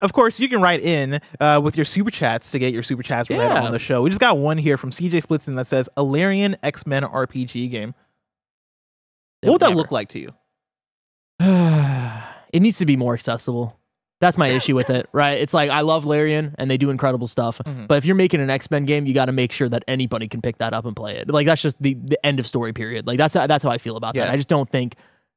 Of course, you can write in with your super chats to get your super chats read on the show. We just got one here from CJ Splitson that says Alarian X-Men RPG game. What would that look like to you? It needs to be more accessible. That's my issue with it, right? It's like, I love Larian and they do incredible stuff, but if you're making an X-Men game, you got to make sure that anybody can pick that up and play it. Like, that's just the end of story period. Like, that's how I feel about that. I just don't think,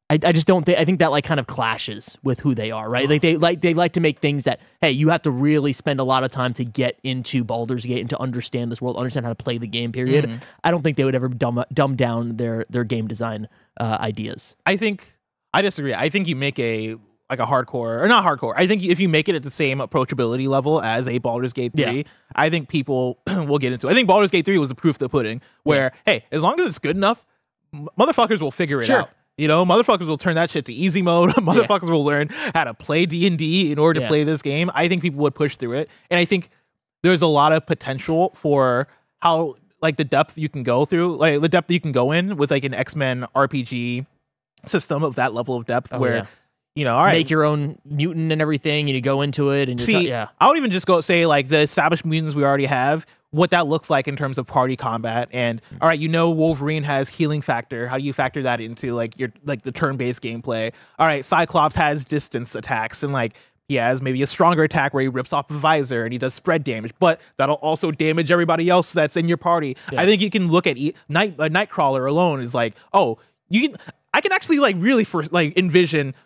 I think that like kind of clashes with who they are, right? Like they like to make things that, hey, you have to really spend a lot of time to get into Baldur's Gate and to understand this world, understand how to play the game, period. I don't think they would ever dumb down their game design ideas. I disagree. I think you make a hardcore, or not hardcore. I think if you make it at the same approachability level as a Baldur's Gate 3, I think people will get into it. I think Baldur's Gate 3 was the proof of the pudding, where, hey, as long as it's good enough, motherfuckers will figure it out. You know, motherfuckers will turn that shit to easy mode. Motherfuckers will learn how to play D&D in order to play this game. I think people would push through it. And I think there's a lot of potential for how, like, the depth you can go through, like, the depth that you can go in with, like, an X-Men RPG system of that level of depth where, you know, all right, make your own mutant and everything, and you go into it. And I would even just go say, like, the established mutants we already have, what that looks like in terms of party combat. And all right, you know, Wolverine has healing factor. How do you factor that into like your the turn-based gameplay? All right, Cyclops has distance attacks, and like he has maybe a stronger attack where he rips off the visor and he does spread damage, but that'll also damage everybody else that's in your party. I think you can look at Nightcrawler alone is like, oh, I can actually like really envision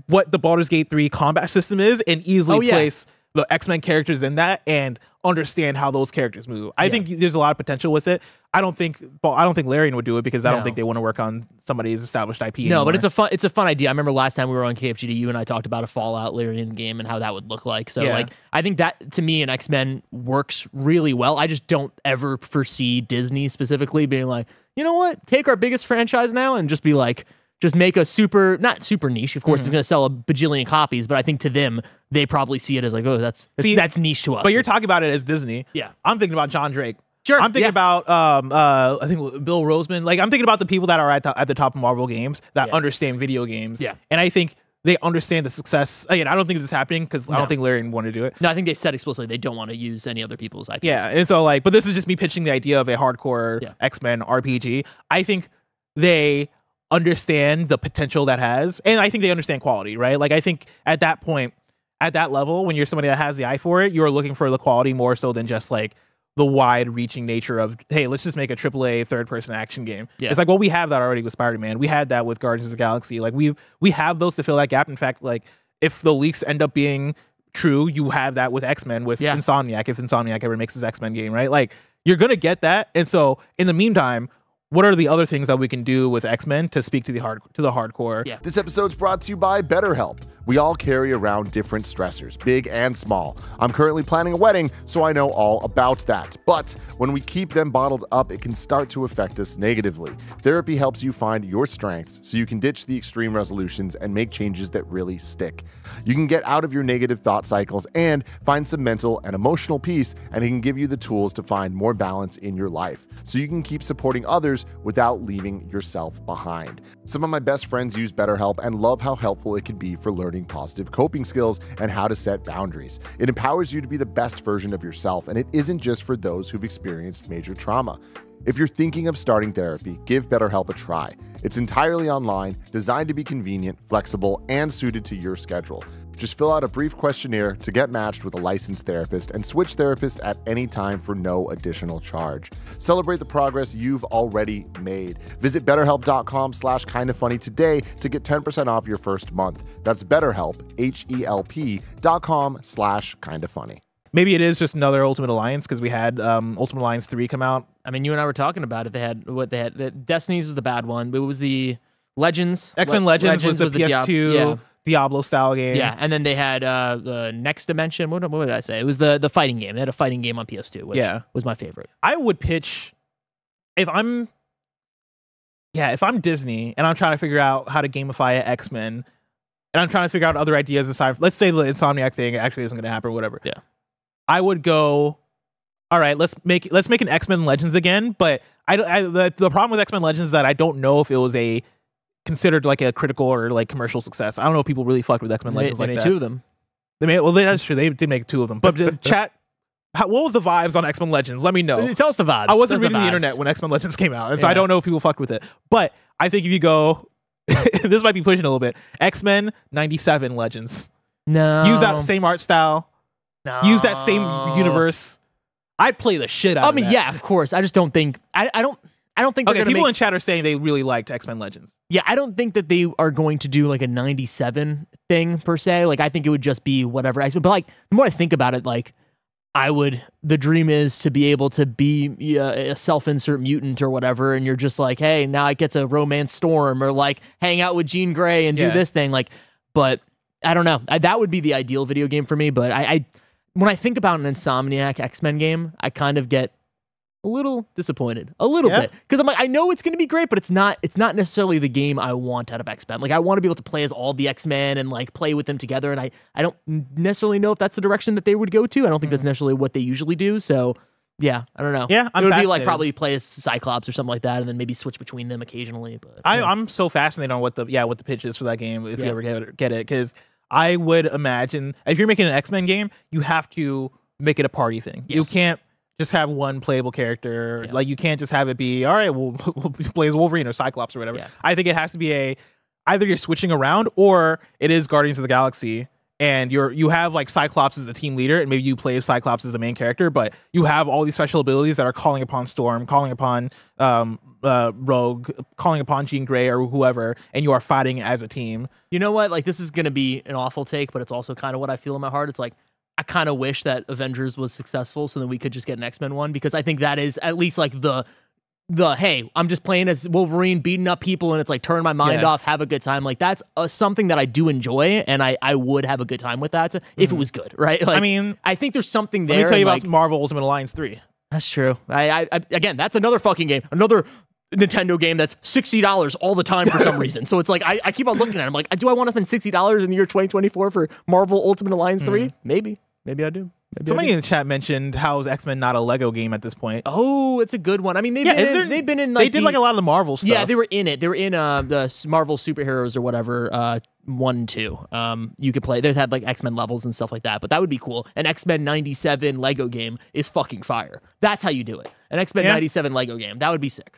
what the Baldur's Gate 3 combat system is and easily place the X-Men characters in that and understand how those characters move. I think there's a lot of potential with it. I don't think Larian would do it because I don't think they want to work on somebody's established IP anymore. No, but it's a fun idea. I remember last time we were on KFGD, you and I talked about a Fallout Larian game and how that would look like. So like, I think that to me in X-Men works really well. I just don't ever foresee Disney specifically being like, you know what, take our biggest franchise now and just be like, just make a not super niche. Of course, it's going to sell a bajillion copies, but I think to them, they probably see it as like, oh, that's niche to us. But you're talking about it as Disney. Yeah. I'm thinking about John Drake. Sure. I'm thinking about, I think Bill Roseman. Like, I'm thinking about the people that are at the top of Marvel games that understand video games. Yeah. And I think they understand the success. Again, I don't think this is happening because I don't think Larian wanted to do it. No, I think they said explicitly they don't want to use any other people's IPs. Yeah. And so, like, but this is just me pitching the idea of a hardcore X-Men RPG. I think they understand the potential that has, and I think they understand quality, right? Like, I think at that point, at that level, when you're somebody that has the eye for it, you're looking for the quality more so than just like the wide-reaching nature of, hey, let's just make a AAA third-person action game. It's like, well, we have that already with Spider-Man. We had that with Guardians of the Galaxy. Like, we have those to fill that gap. In fact, like, if the leaks end up being true, you have that with X-Men with Insomniac, if Insomniac ever makes his X-Men game, right? Like, you're gonna get that. And so in the meantime, what are the other things that we can do with X-Men to speak to the hardcore? Yeah. This episode's brought to you by BetterHelp. We all carry around different stressors, big and small. I'm currently planning a wedding, so I know all about that. But when we keep them bottled up, it can start to affect us negatively. Therapy helps you find your strengths so you can ditch the extreme resolutions and make changes that really stick. You can get out of your negative thought cycles and find some mental and emotional peace, and it can give you the tools to find more balance in your life so you can keep supporting others without leaving yourself behind. Some of my best friends use BetterHelp and love how helpful it can be for learning positive coping skills and how to set boundaries. It empowers you to be the best version of yourself, and it isn't just for those who've experienced major trauma. If you're thinking of starting therapy, give BetterHelp a try. It's entirely online, designed to be convenient, flexible, and suited to your schedule. Just fill out a brief questionnaire to get matched with a licensed therapist and switch therapist at any time for no additional charge. Celebrate the progress you've already made. Visit betterhelp.com/kindafunny today to get 10% off your first month. That's BetterHelp, HELP.com/kindafunny. Maybe it is just another Ultimate Alliance because we had Ultimate Alliance 3 come out. I mean, you and I were talking about it. They had Destiny's was the bad one, but it was the Legends. X-Men Legends was the PS2 Diablo style game. Yeah, and then they had the Next Dimension. What did I say? It was the fighting game. They had a fighting game on PS2, which was my favorite. I would pitch if I'm Disney and I'm trying to figure out how to gamify X-Men, and I'm trying to figure out other ideas aside. Let's say the Insomniac thing actually isn't going to happen or whatever. Yeah, I would go, all right, let's make an X-Men Legends again. But the problem with X-Men Legends is that I don't know if it was considered like a critical or like commercial success. I don't know if people really fucked with X-Men Legends like that. They made two of them. That's true. They did make 2 of them. But the chat, what was the vibes on X-Men Legends? Let me know. Tell us the vibes. I wasn't Tell us reading the vibes. internet when X-Men Legends came out, and so I don't know if people fucked with it. But I think if you go, this might be pushing a little bit. X-Men 97 Legends. No. Use that same art style. No. Use that same universe. I'd play the shit out of that. yeah, of course. I just don't think I don't think they're Okay, gonna people make, in chat are saying they really liked X-Men Legends. yeah, I don't think that they are going to do like a 97 thing per se. Like I think it would just be whatever. But like the more I think about it, like the dream is to be able to be a self-insert mutant or whatever, and you're just like, hey, now I get to romance Storm or like hang out with Jean Grey and do this thing. Like, but I don't know. That would be the ideal video game for me. But I when I think about an Insomniac X-Men game, I kind of get a little disappointed, a little bit, because I'm like, I know it's going to be great, but it's not necessarily the game I want out of X-Men. Like I want to be able to play as all the X-Men and like play with them together, and I don't necessarily know if that's the direction that they would go to. I don't think that's necessarily what they usually do. So yeah, I don't know. Yeah, it would be like probably play as Cyclops or something like that, and then maybe switch between them occasionally. But I'm so fascinated on what the pitch is for that game if you ever get it, because I would imagine if you're making an X-Men game, you have to make it a party thing. You can't just have one playable character. Like you can't just have it be, all right, we'll play as Wolverine or Cyclops or whatever. I think it has to be either you're switching around or it is Guardians of the Galaxy and you have like Cyclops as the team leader and maybe you play Cyclops as the main character, but you have all these special abilities that are calling upon Storm, calling upon Rogue, calling upon Jean Grey or whoever, and you are fighting as a team. You know what? Like this is going to be an awful take, but it's also kind of what I feel in my heart. It's like, I kind of wish that Avengers was successful so then we could just get an X-Men one, because I think that is at least like the hey, I'm just playing as Wolverine beating up people and it's like turn my mind off, have a good time. Like that's something that I do enjoy, and I would have a good time with that if it was good, right? Like, I mean, I think there's something there. Let me tell you about Marvel Ultimate Alliance 3. That's true. I again, that's another fucking game. Another Nintendo game that's $60 all the time for some reason. So it's like I keep on looking at it. I'm like, do I want to spend $60 in the year 2024 for Marvel Ultimate Alliance 3? Maybe I do. Somebody in the chat mentioned how is X-Men not a Lego game at this point. Oh, it's a good one. I mean, they've been in like they did like a lot of the Marvel stuff. Yeah, they were in it. They were in the Marvel superheroes or whatever, 1 and 2. You could play. They've had like X-Men levels and stuff like that, but that would be cool. An X-Men 97 Lego game is fucking fire. That's how you do it. An X-Men 97 Lego game. That would be sick.